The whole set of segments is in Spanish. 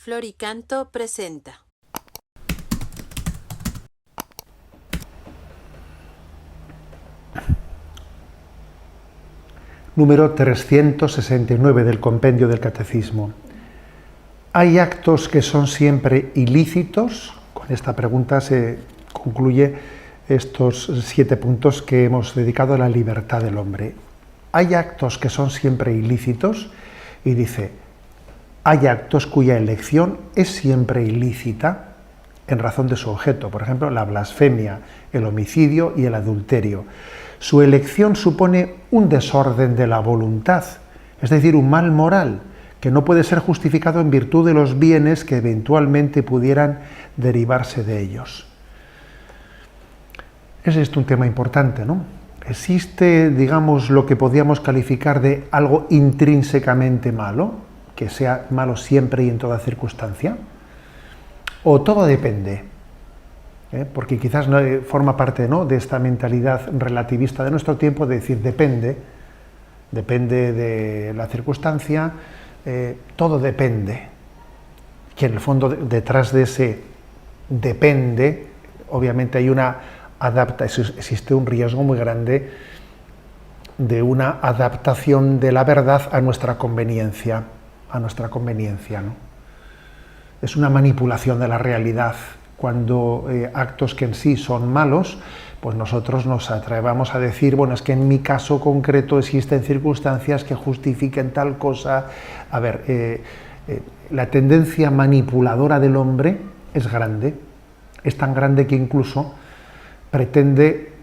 Floricanto presenta. Número 369 del Compendio del Catecismo. ¿Hay actos que son siempre ilícitos? Con esta pregunta se concluye estos 7 puntos que hemos dedicado a la libertad del hombre. ¿Hay actos que son siempre ilícitos? Y dice, hay actos cuya elección es siempre ilícita en razón de su objeto. Por ejemplo, la blasfemia, el homicidio y el adulterio. Su elección supone un desorden de la voluntad, es decir, un mal moral, que no puede ser justificado en virtud de los bienes que eventualmente pudieran derivarse de ellos. Es esto un tema importante, ¿no? ¿Existe, digamos, lo que podríamos calificar de algo intrínsecamente malo, que sea malo siempre y en toda circunstancia? ¿O todo depende? Porque quizás no forma parte, ¿no?, de esta mentalidad relativista de nuestro tiempo, de decir depende de la circunstancia, todo depende. Que en el fondo detrás de ese depende, obviamente hay existe un riesgo muy grande de una adaptación de la verdad a nuestra conveniencia, ¿no? Es una manipulación de la realidad. Cuando actos que en sí son malos, pues nosotros nos atrevamos a decir, bueno, es que en mi caso concreto existen circunstancias que justifiquen tal cosa. A ver, la tendencia manipuladora del hombre es grande, es tan grande que incluso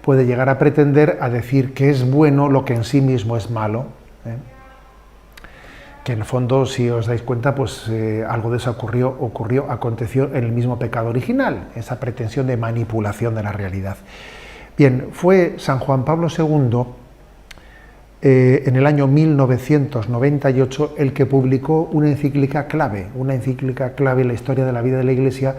puede llegar a pretender a decir que es bueno lo que en sí mismo es malo. Que en el fondo, si os dais cuenta, pues algo de eso aconteció en el mismo pecado original, esa pretensión de manipulación de la realidad. Bien, fue San Juan Pablo II, en el año 1998, el que publicó una encíclica clave en la historia de la vida de la Iglesia,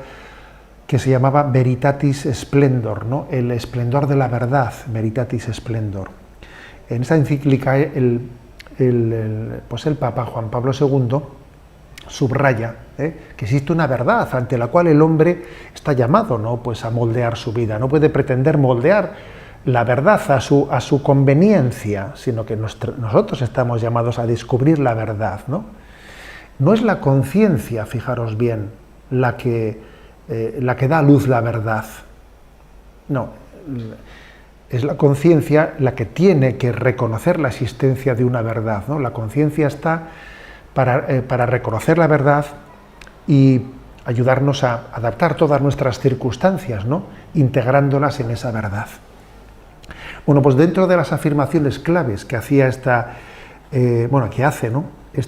que se llamaba Veritatis Splendor, ¿no? El esplendor de la verdad, Veritatis Splendor. En esa encíclica, el Papa Juan Pablo II subraya que existe una verdad ante la cual el hombre está llamado, ¿no?, pues a moldear su vida. No puede pretender moldear la verdad a su conveniencia, sino que nosotros estamos llamados a descubrir la verdad, ¿no? No es la conciencia, fijaros bien, la que da a luz la verdad. No, es la conciencia la que tiene que reconocer la existencia de una verdad, ¿no? La conciencia está para reconocer la verdad y ayudarnos a adaptar todas nuestras circunstancias, ¿no?, integrándolas en esa verdad. Bueno, pues dentro de las afirmaciones claves que hacía esta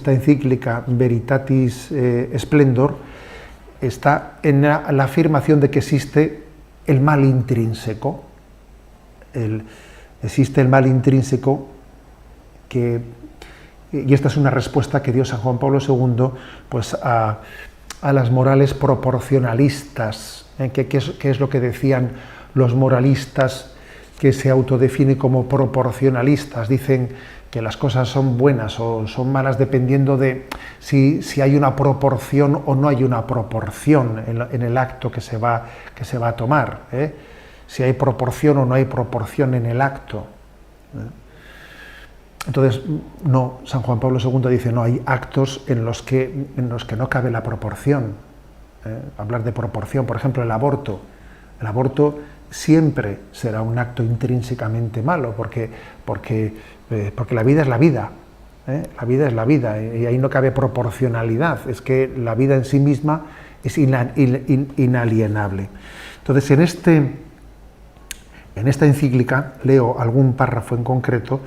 encíclica Veritatis Splendor, está en la afirmación de que existe el mal intrínseco. Existe el mal intrínseco y esta es una respuesta que dio San Juan Pablo II pues a las morales proporcionalistas. ¿Qué es lo que decían los moralistas que se autodefinen como proporcionalistas? Dicen que las cosas son buenas o son malas dependiendo de si hay una proporción o no hay una proporción en el acto que se va a tomar, si hay proporción o no hay proporción en el acto. Entonces, no, San Juan Pablo II dice, no, hay actos en los que no cabe la proporción. Hablar de proporción, por ejemplo, el aborto. El aborto siempre será un acto intrínsecamente malo, porque la vida es la vida. La vida es la vida, y ahí no cabe proporcionalidad. Es que la vida en sí misma es inalienable. Entonces, en esta encíclica, leo algún párrafo en concreto.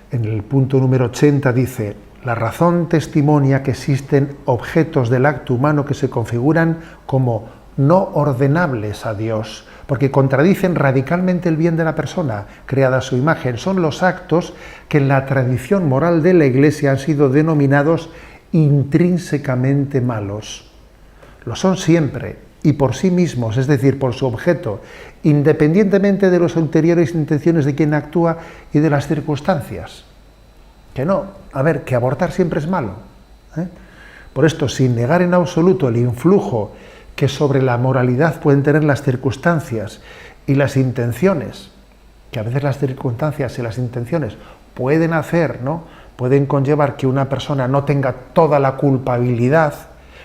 En el punto número 80 dice: la razón testimonia que existen objetos del acto humano que se configuran como no ordenables a Dios, porque contradicen radicalmente el bien de la persona creada a su imagen. Son los actos que en la tradición moral de la Iglesia han sido denominados intrínsecamente malos. Lo son siempre y por sí mismos, es decir, por su objeto, independientemente de las ulteriores intenciones de quien actúa y de las circunstancias. Que no, a ver, que abortar siempre es malo, Por esto, sin negar en absoluto el influjo que sobre la moralidad pueden tener las circunstancias y las intenciones, que a veces las circunstancias y las intenciones pueden hacer, ¿no?, pueden conllevar que una persona no tenga toda la culpabilidad,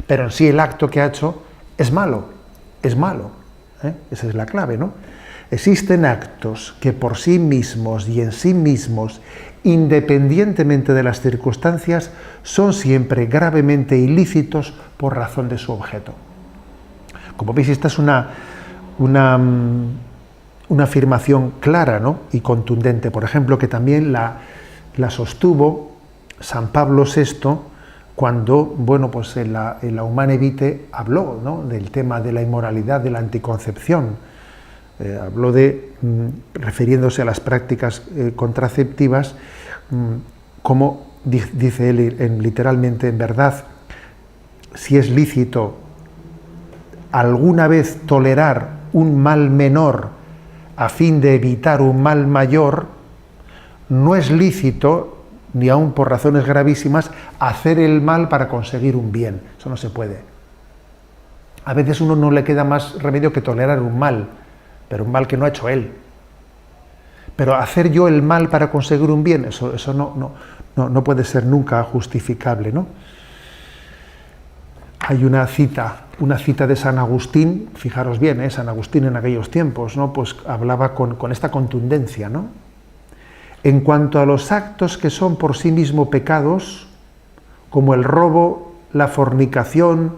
pero en sí el acto que ha hecho es malo, es malo. Esa es la clave, ¿no? Existen actos que por sí mismos y en sí mismos, independientemente de las circunstancias, son siempre gravemente ilícitos por razón de su objeto. Como veis, esta es una afirmación clara, ¿no?, y contundente. Por ejemplo, que también la sostuvo San Pablo VI cuando, bueno, pues en la Humanae Vitae habló, ¿no?, del tema de la inmoralidad de la anticoncepción. Habló refiriéndose a las prácticas contraceptivas, como dice él literalmente, en verdad, si es lícito alguna vez tolerar un mal menor a fin de evitar un mal mayor, no es lícito, ni aun por razones gravísimas, hacer el mal para conseguir un bien. Eso no se puede. A veces uno no le queda más remedio que tolerar un mal, pero un mal que no ha hecho él. Pero hacer yo el mal para conseguir un bien, eso no puede ser nunca justificable, ¿no? Hay una cita de San Agustín, fijaros bien, San Agustín en aquellos tiempos, ¿no?, pues hablaba con esta contundencia, ¿no? En cuanto a los actos que son por sí mismos pecados, como el robo, la fornicación,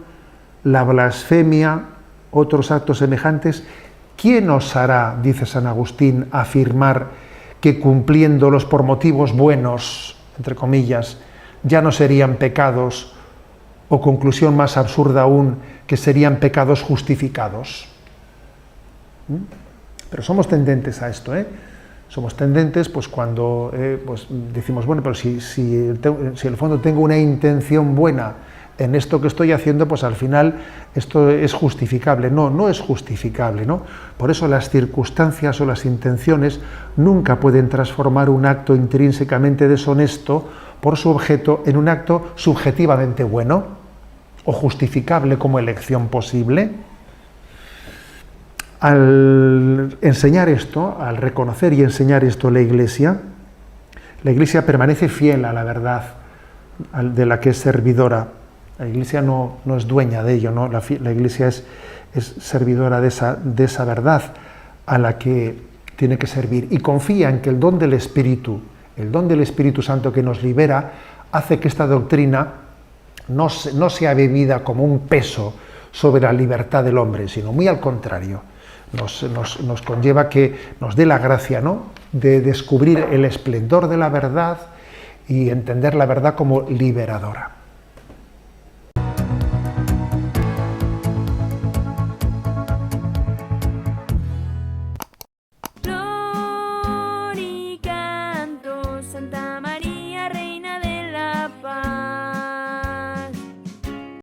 la blasfemia, otros actos semejantes, ¿quién osará, dice San Agustín, afirmar que cumpliéndolos por motivos buenos, entre comillas, ya no serían pecados, o conclusión más absurda aún, que serían pecados justificados? Pero somos tendentes a esto, Somos tendentes, pues cuando pues decimos, bueno, pero si en el fondo tengo una intención buena en esto que estoy haciendo, pues al final esto es justificable. No, no es justificable, ¿no? Por eso las circunstancias o las intenciones nunca pueden transformar un acto intrínsecamente deshonesto por su objeto en un acto subjetivamente bueno o justificable como elección posible. Al enseñar esto, al reconocer y enseñar esto la Iglesia permanece fiel a la verdad de la que es servidora. La Iglesia no es dueña de ello, ¿no? La Iglesia es servidora de esa verdad a la que tiene que servir, y confía en que el don del Espíritu Santo que nos libera, hace que esta doctrina no sea bebida como un peso sobre la libertad del hombre, sino muy al contrario. Nos conlleva que nos dé la gracia, ¿no?, de descubrir el esplendor de la verdad y entender la verdad como liberadora.